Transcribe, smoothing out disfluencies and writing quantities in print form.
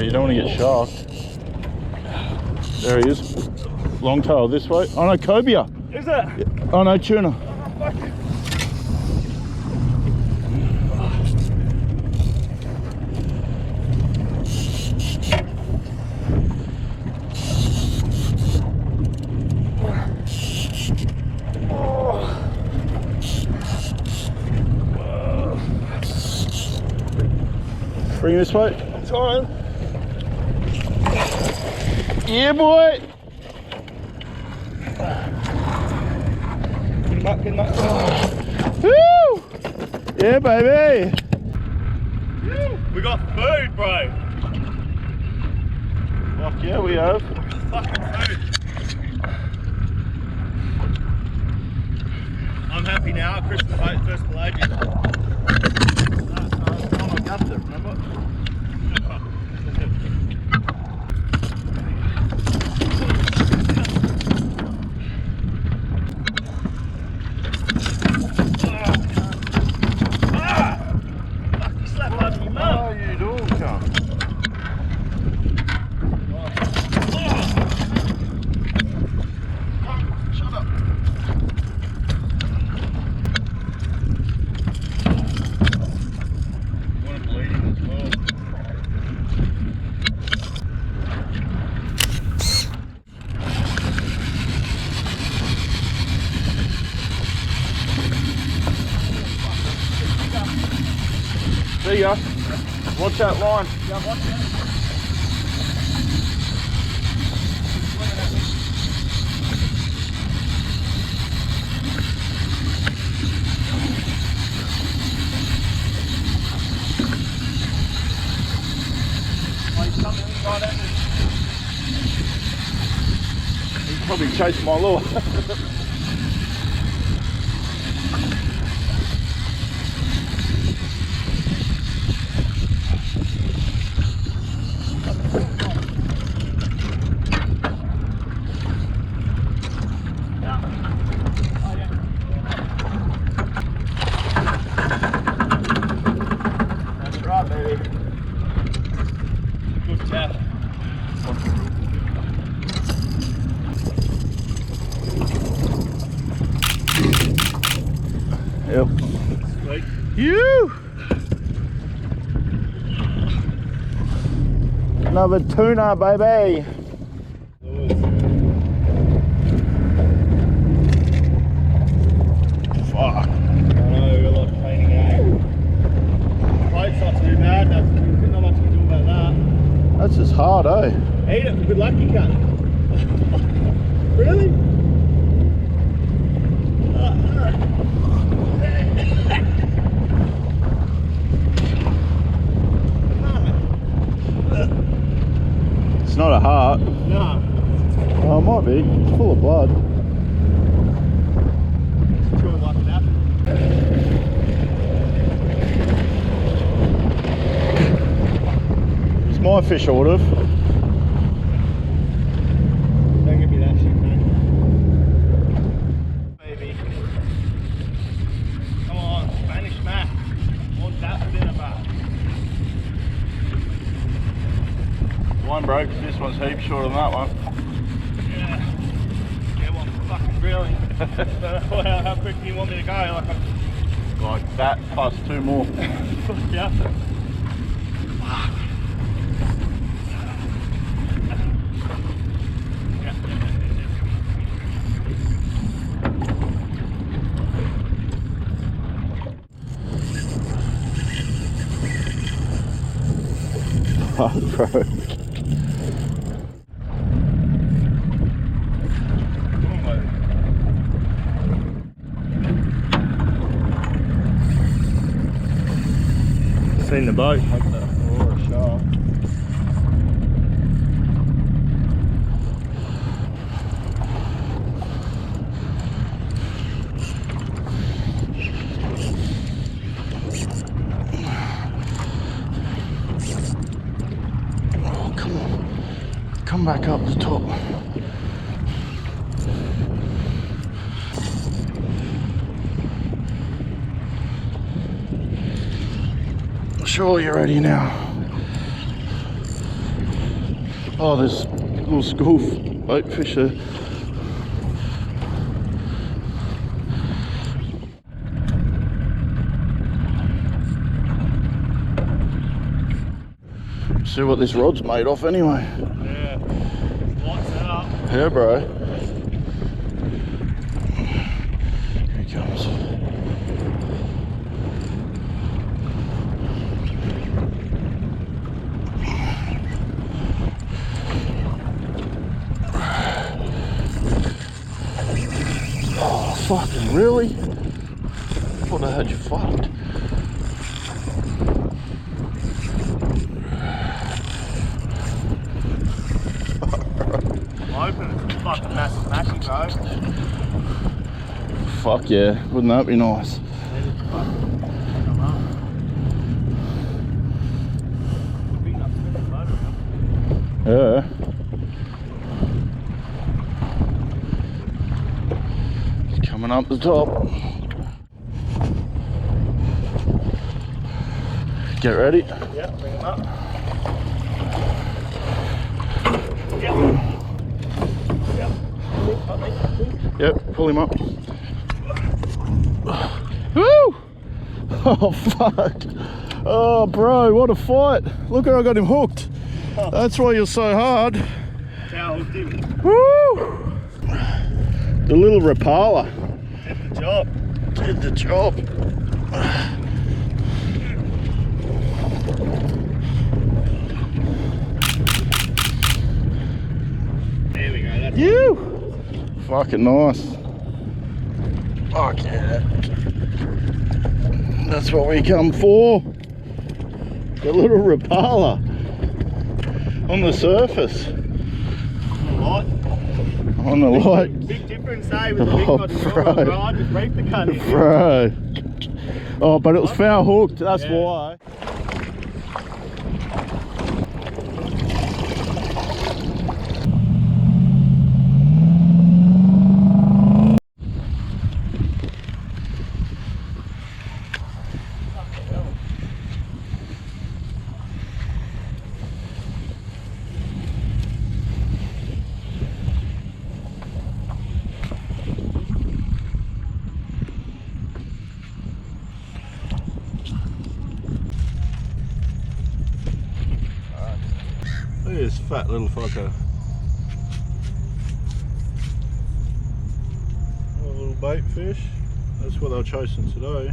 you don't want to get sharked. There he is. Long tail this way. Oh no, cobia. Is it? Oh no, tuna. Bring this way. I'm trying. Yeah, boy. Get him up. Woo! Yeah, baby. We got food, bro. Fuck yeah, we have. Fucking food. I'm happy now. Christmas boat, first pelagic. I'm Augusta, remember? See ya. Watch that line. Yeah, watch it. He's probably chasing my lure. That's right, baby. Good tap. Yep. Sweet. You. Another tuna, baby. Fuck. I know, we've got a lot of training out. Float's not too bad, there's not much you can do about that. That's just hard, eh? Eat it for good luck, you can. Really? It's not a heart. No. Oh, it might be. It's full of blood. Sure like that. It's my fish, I would have. Don't give me that shit, man. Baby. Come on, Spanish mac. Want that for dinner, back. One broke, this one's heaps shorter than that one. Yeah. Yeah, well, fucking really. How quick do you want me to go? Like that plus two more. Yeah. Oh, bro. Seen the boat. Or a shark. Oh, come on. Come back up the top. Sure, you're ready now. Oh, there's little school bait fish there. See what this rod's made of anyway. Yeah. Lights it up. Yeah, bro. Here he comes. Oh, fucking really? I thought I had you fucked. Open it's a fucking massive mackie, bro. Fuck yeah, wouldn't that be nice? Yeah. It's coming up the top. Get ready. Yeah, bring him up. Yeah. Yep, pull him up. Woo! Oh fuck! Oh bro, what a fight! Look how I got him hooked. That's why you're so hard. How hooked him. Woo! The little Rapala. Did the job. Did the job. There we go. That's You! Fucking nice. Fuck yeah. That's what we come for. The little Rapala on the surface. light. On the light. Big difference, eh, with the big rod and small rod, bro. I just reaped the cunny. Bro. Oh, but it was foul hooked, that's why. Look at this fat little fucker. A little bait fish. That's what they're chasing today.